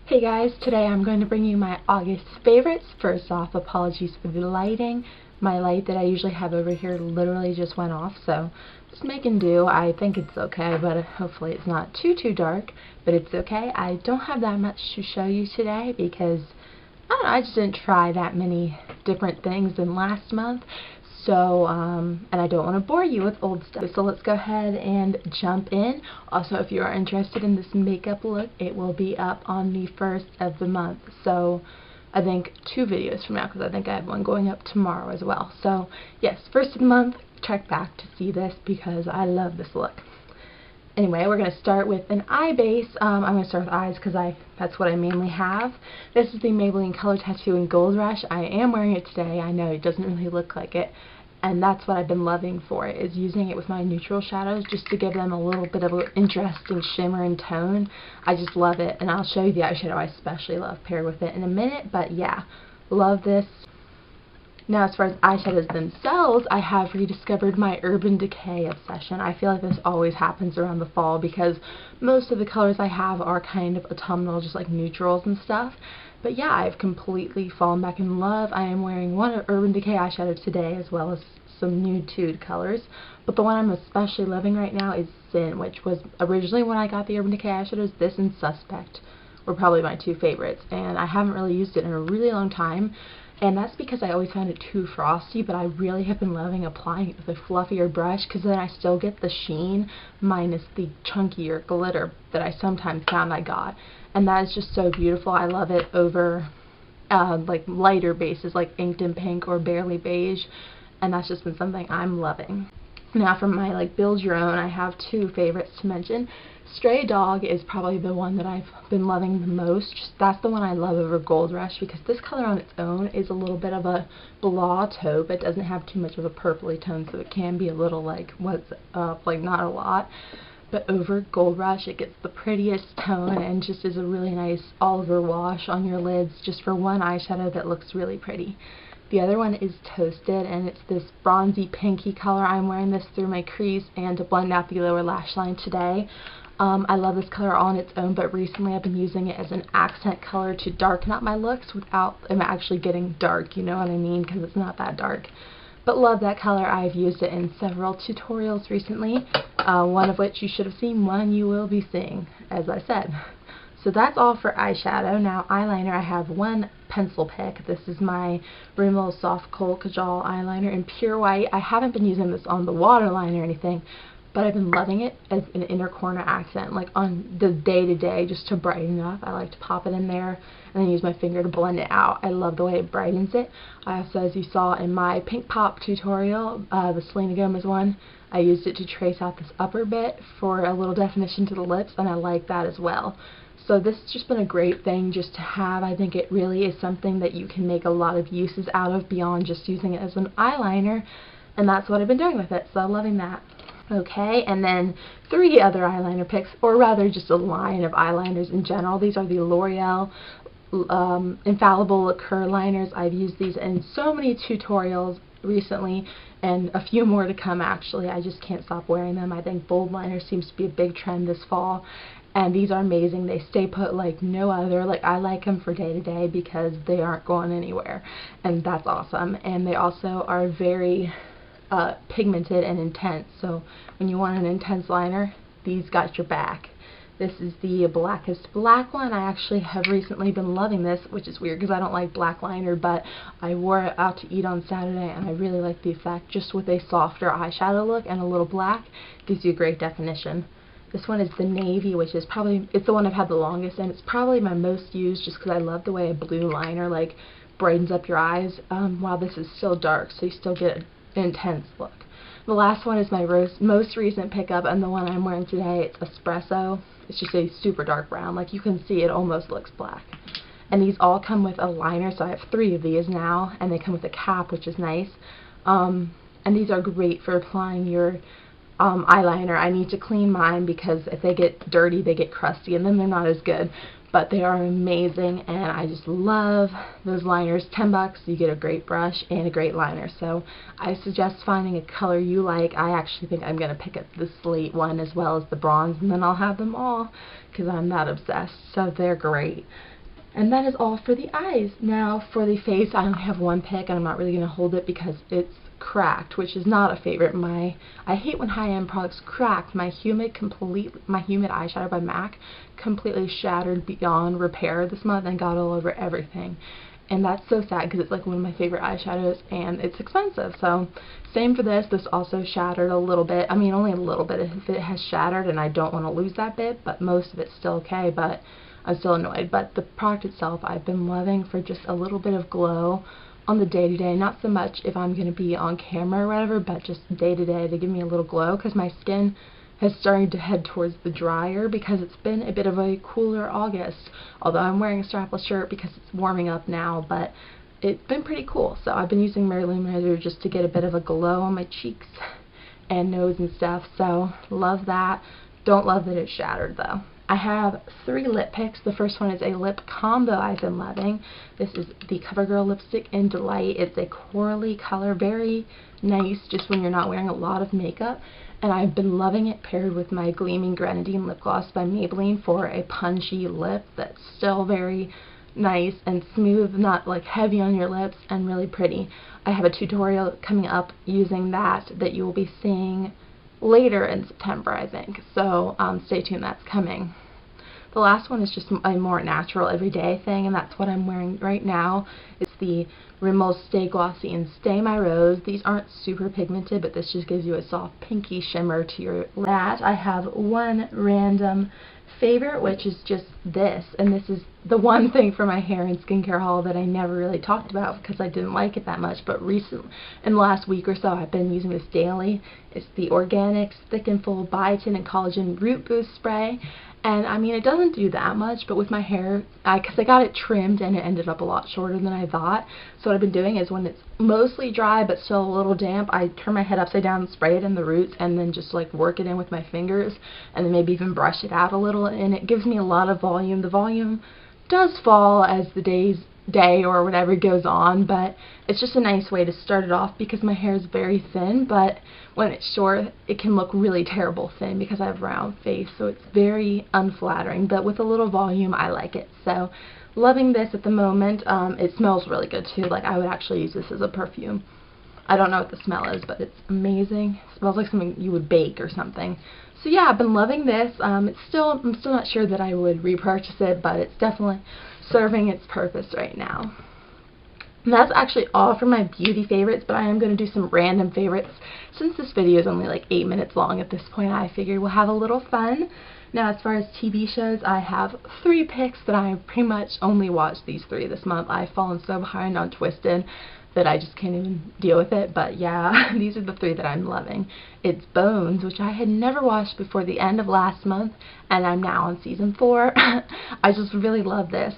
Hey guys, today I'm going to bring you my August favorites. First off, apologies for the lighting. My light that I usually have over here literally just went off, so just making do. I think it's okay, but hopefully it's not too dark, but it's okay. I don't have that much to show you today because I don't know, I just didn't try that many different things than last month. So, and I don't want to bore you with old stuff. So let's go ahead and jump in. Also, if you are interested in this makeup look, it will be up on the 1st of the month. So, I think 2 videos from now, because I think I have one going up tomorrow as well. So, yes, 1st of the month, check back to see this because I love this look. Anyway, we're going to start with an eye base. I'm going to start with eyes because that's what I mainly have. This is the Maybelline Color Tattoo in Gold Rush. I am wearing it today. I know it doesn't really look like it. And that's what I've been loving for it, is using it with my neutral shadows just to give them a little bit of an interesting shimmer and tone. I just love it. And I'll show you the eyeshadow I especially love paired with it in a minute. But yeah, love this. Now, as far as eyeshadows themselves, I have rediscovered my Urban Decay obsession. I feel like this always happens around the fall because most of the colors I have are kind of autumnal, just like neutrals and stuff. But yeah, I've completely fallen back in love. I am wearing one Urban Decay eyeshadow today as well as some nude colors. But the one I'm especially loving right now is Sin, which was originally when I got the Urban Decay eyeshadows. This and Suspect were probably my 2 favorites. And I haven't really used it in a really long time. And that's because I always found it too frosty, but I really have been loving applying it with a fluffier brush because then I still get the sheen minus the chunkier glitter that I sometimes found I got. And that is just so beautiful. I love it over like lighter bases like Inked in Pink or Barely Beige, and that's just been something I'm loving. Now for my build your own, I have 2 favorites to mention. Stray Dog is probably the one that I've been loving the most. That's the one I love over Gold Rush because this color on its own is a little bit of a blah taupe. It doesn't have too much of a purpley tone, so it can be a little what's up, not a lot. But over Gold Rush, it gets the prettiest tone and just is a really nice all-over wash on your lids just for one eyeshadow that looks really pretty. The other one is Toasted, and it's this bronzy pinky color. I'm wearing this through my crease and to blend out the lower lash line today. I love this color on its own, but recently I've been using it as an accent color to darken up my looks without them actually getting dark, you know what I mean, because it's not that dark. But love that color. I've used it in several tutorials recently, one of which you should have seen, one you will be seeing, as I said. So that's all for eyeshadow. Now eyeliner, I have one pencil pick. This is my Rimmel Soft Kohl Kajal eyeliner in Pure White. I haven't been using this on the waterline or anything, but I've been loving it as an inner corner accent, on the day-to-day, just to brighten it up. I like to pop it in there and then use my finger to blend it out. I love the way it brightens it. I also, as you saw in my Pink Pop tutorial, the Selena Gomez one, I used it to trace out this upper bit for a little definition to the lips, and I like that as well. So this has just been a great thing just to have. I think it really is something that you can make a lot of uses out of beyond just using it as an eyeliner, and that's what I've been doing with it, so I'm loving that. Okay, and then 3 other eyeliner picks, or rather just a line of eyeliners in general. These are the L'Oreal Infallible Laquer liners. I've used these in so many tutorials recently, and a few more to come actually. I just can't stop wearing them. I think bold liner seems to be a big trend this fall, and these are amazing. They stay put like no other. I like them for day to day because they aren't going anywhere, and that's awesome. And they also are very pigmented and intense, so when you want an intense liner, these got your back. This is the Blackest black one. I actually have recently been loving this, which is weird because I don't like black liner, but I wore it out to eat on Saturday and I really like the effect. Just with a softer eyeshadow look and a little black, gives you a great definition. This one is the Navy, which is it's the one I've had the longest, and it's probably my most used just because I love the way a blue liner brightens up your eyes while this is still dark, so you still get an intense look. The last one is my most recent pickup, and the one I'm wearing today, it's Espresso. It's just a super dark brown. You can see it almost looks black. And these all come with a liner, so I have 3 of these now, and they come with a cap, which is nice. And these are great for applying your eyeliner. I need to clean mine because if they get dirty, they get crusty, and then they're not as good. But they are amazing, and I just love those liners. $10, you get a great brush and a great liner. So I suggest finding a color you like. I actually think I'm going to pick up the slate one as well as the bronze, and then I'll have them all because I'm that obsessed. So they're great. And that is all for the eyes. Now for the face, I only have one pick, and I'm not really going to hold it because it's cracked, which is not a favorite. I hate when high-end products crack. My humid eyeshadow by MAC completely shattered beyond repair this month and got all over everything. And that's so sad because it's like one of my favorite eyeshadows and it's expensive. So same for this. This also shattered a little bit. I mean, only a little bit if it has shattered, and I don't want to lose that bit, but most of it's still okay, but I'm still annoyed. But the product itself I've been loving for just a little bit of glow on the day-to-day. Not so much if I'm going to be on camera or whatever, but just day-to-day to give me a little glow, because my skin has started to head towards the drier because it's been a bit of a cooler August. Although I'm wearing a strapless shirt because it's warming up now, but it's been pretty cool. So I've been using Maybelline just to get a bit of a glow on my cheeks and nose and stuff. So love that. Don't love that it's shattered though. I have 3 lip picks. The first one is a lip combo I've been loving. This is the Covergirl lipstick in Delight. It's a corally color, very nice just when you're not wearing a lot of makeup. And I've been loving it paired with my Gleaming Grenadine lip gloss by Maybelline for a punchy lip that's still very nice and smooth, not like heavy on your lips, and really pretty. I have a tutorial coming up using that you will be seeing later in September, I think. So stay tuned, that's coming. The last one is just a more natural everyday thing, and that's what I'm wearing right now. It's the Rimmel Stay Glossy and Stay My Rose. These aren't super pigmented, but this just gives you a soft pinky shimmer to your lid. I have one random favorite, which is just this, and this is the one thing for my hair and skincare haul that I never really talked about because I didn't like it that much, but recently, in the last week or so, I've been using this daily. It's the Organix Thick and Full Biotin and Collagen Root Boost Spray. And I mean, it doesn't do that much, but with my hair, because I got it trimmed and it ended up a lot shorter than I thought. So what I've been doing is when it's mostly dry but still a little damp, I turn my head upside down and spray it in the roots and then just like work it in with my fingers and then maybe even brush it out a little, and it gives me a lot of volume. The volume does fall as the day or whatever goes on, but it's just a nice way to start it off because my hair is very thin, but when it's short it can look really terrible thin because I have a round face, so it's very unflattering, but with a little volume I like it. So loving this at the moment. It smells really good too. Like, I would actually use this as a perfume. I don't know what the smell is, but it's amazing. It smells like something you would bake or something. So yeah, I've been loving this. I'm still not sure that I would repurchase it, but it's definitely serving its purpose right now. And that's actually all for my beauty favorites, but I am going to do some random favorites. Since this video is only like 8 minutes long at this point, I figured we'll have a little fun. Now, as far as TV shows, I have 3 picks that I pretty much only watched these 3 this month. I've fallen so behind on Twisted that I just can't even deal with it, but yeah, these are the 3 that I'm loving. It's Bones, which I had never watched before the end of last month, and I'm now on season 4. I just really love this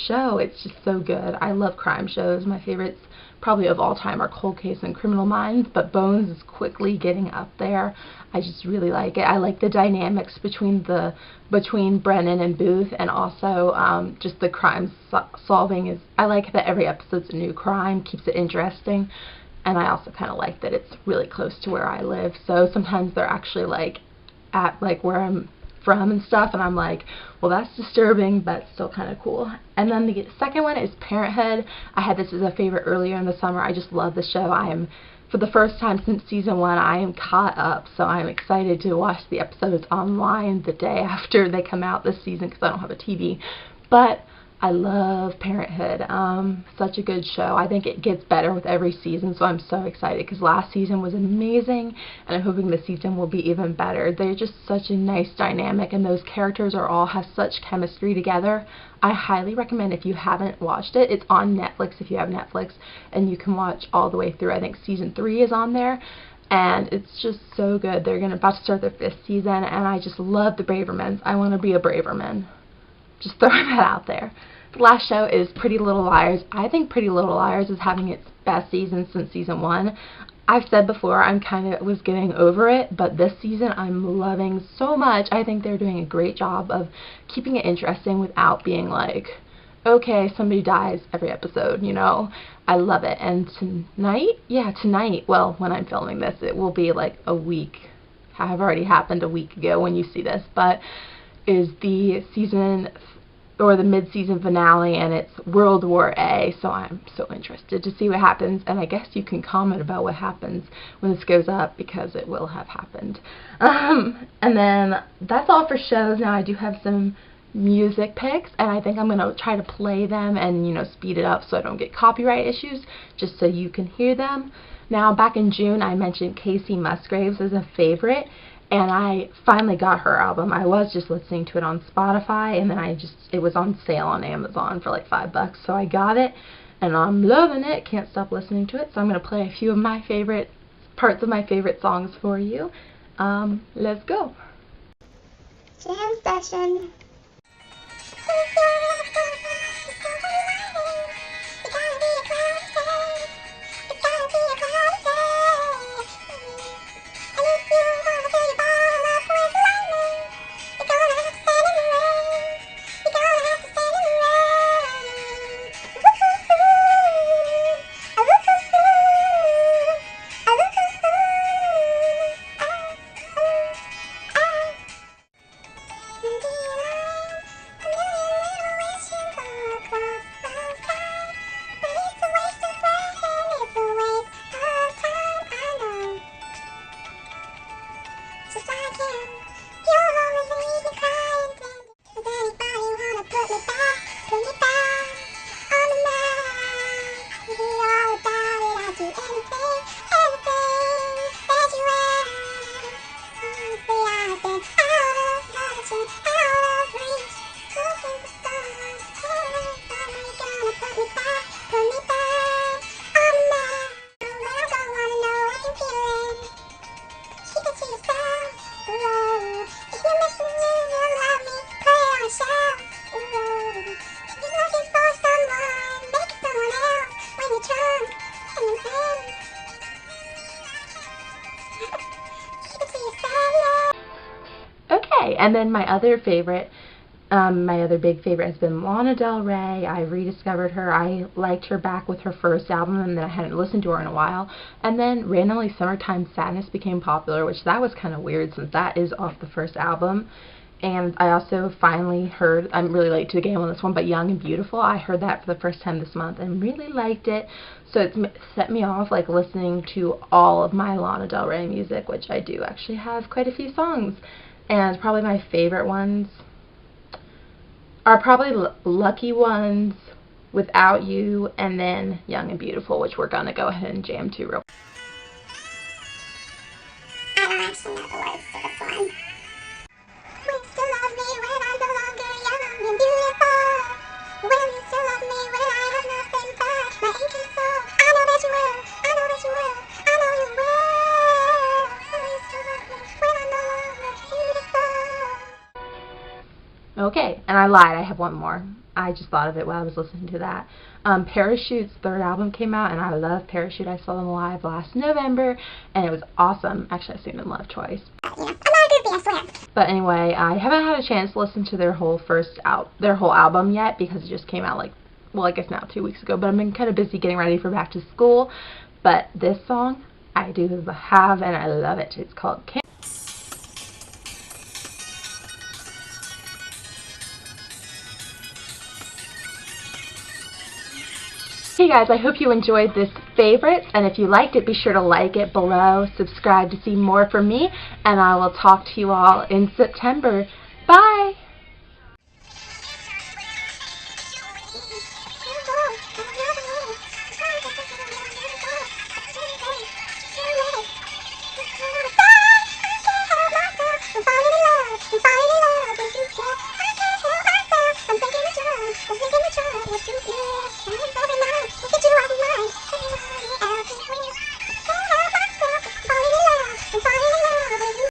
show. It's just so good. I love crime shows. My favorites probably of all time are Cold Case and Criminal Minds, but Bones is quickly getting up there. I just really like it. I like the dynamics between Brennan and Booth, and also just the crime solving. I like that every episode's a new crime, keeps it interesting, and I also kind of like that it's really close to where I live. So sometimes they're actually like at like where I'm from and stuff, and I'm like, well, that's disturbing, but still kind of cool. And then the second one is Parenthood. I had this as a favorite earlier in the summer. I just love the show. For the first time since season 1, I am caught up, so I'm excited to watch the episodes online the day after they come out this season because I don't have a TV. But I love Parenthood. Such a good show. I think it gets better with every season, so I'm so excited because last season was amazing, and I'm hoping this season will be even better. They're just such a nice dynamic, and those characters all have such chemistry together. I highly recommend, if you haven't watched it, it's on Netflix if you have Netflix, and you can watch all the way through. I think season 3 is on there, and it's just so good. They're about to start their 5th season, and I just love the Bravermans. I want to be a Braverman. Just throwing that out there. The last show is Pretty Little Liars. I think Pretty Little Liars is having its best season since season 1. I've said before I was getting over it, but this season I'm loving so much. I think they're doing a great job of keeping it interesting without being like, okay, somebody dies every episode, you know. I love it. And tonight, well, when I'm filming this, it will be like a week. Have already happened a week ago when you see this, but is the season or the mid-season finale, and it's World War A, so I'm so interested to see what happens, and I guess you can comment about what happens when this goes up, because it will have happened. And then that's all for shows. Now I do have some music picks, and I think I'm going to try to play them and, you know, speed it up so I don't get copyright issues, just so you can hear them. Now, back in June, I mentioned Kacey Musgraves as a favorite, and I finally got her album. I was just listening to it on Spotify, and then it was on sale on Amazon for like $5, so I got it, and I'm loving it. Can't stop listening to it, so I'm going to play a few of my favorite parts of my favorite songs for you. Let's go. Jam session. Okay, and then my other favorite, my other big favorite has been Lana Del Rey. I rediscovered her. I liked her back with her first album, and then I hadn't listened to her in a while. And then randomly Summertime Sadness became popular, which that was kind of weird since that is off the first album. And I also finally heard, I'm really late to the game on this one, but Young and Beautiful, I heard that for the first time this month and really liked it. So it's set me off like listening to all of my Lana Del Rey music, which I do actually have quite a few songs. And probably my favorite ones are probably Lucky Ones, Without You, and then Young and Beautiful, which we're going to go ahead and jam to real quick. I don't actually know the words to this one. Will you still love me when I'm no longer young and beautiful? Will you still love me when I have nothing but my aching soul? I know that you will, I know that you will, I know you will. Will you still love me when I'm no longer beautiful? Okay, and I lied, I have one more. I just thought of it while I was listening to that. Parachute's third album came out, and I love Parachute. I saw them live last November, and it was awesome. Actually, I've seen them live twice. I'm not a groupie, I swear. But anyway, I haven't had a chance to listen to their whole album yet, because it just came out like, well, I guess now 2 weeks ago. But I've been kind of busy getting ready for back to school. But this song, I do have, and I love it. It's called Can't. Hey guys, I hope you enjoyed this favorites, and if you liked it, be sure to like it below, subscribe to see more from me, and I will talk to you all in September. Bye!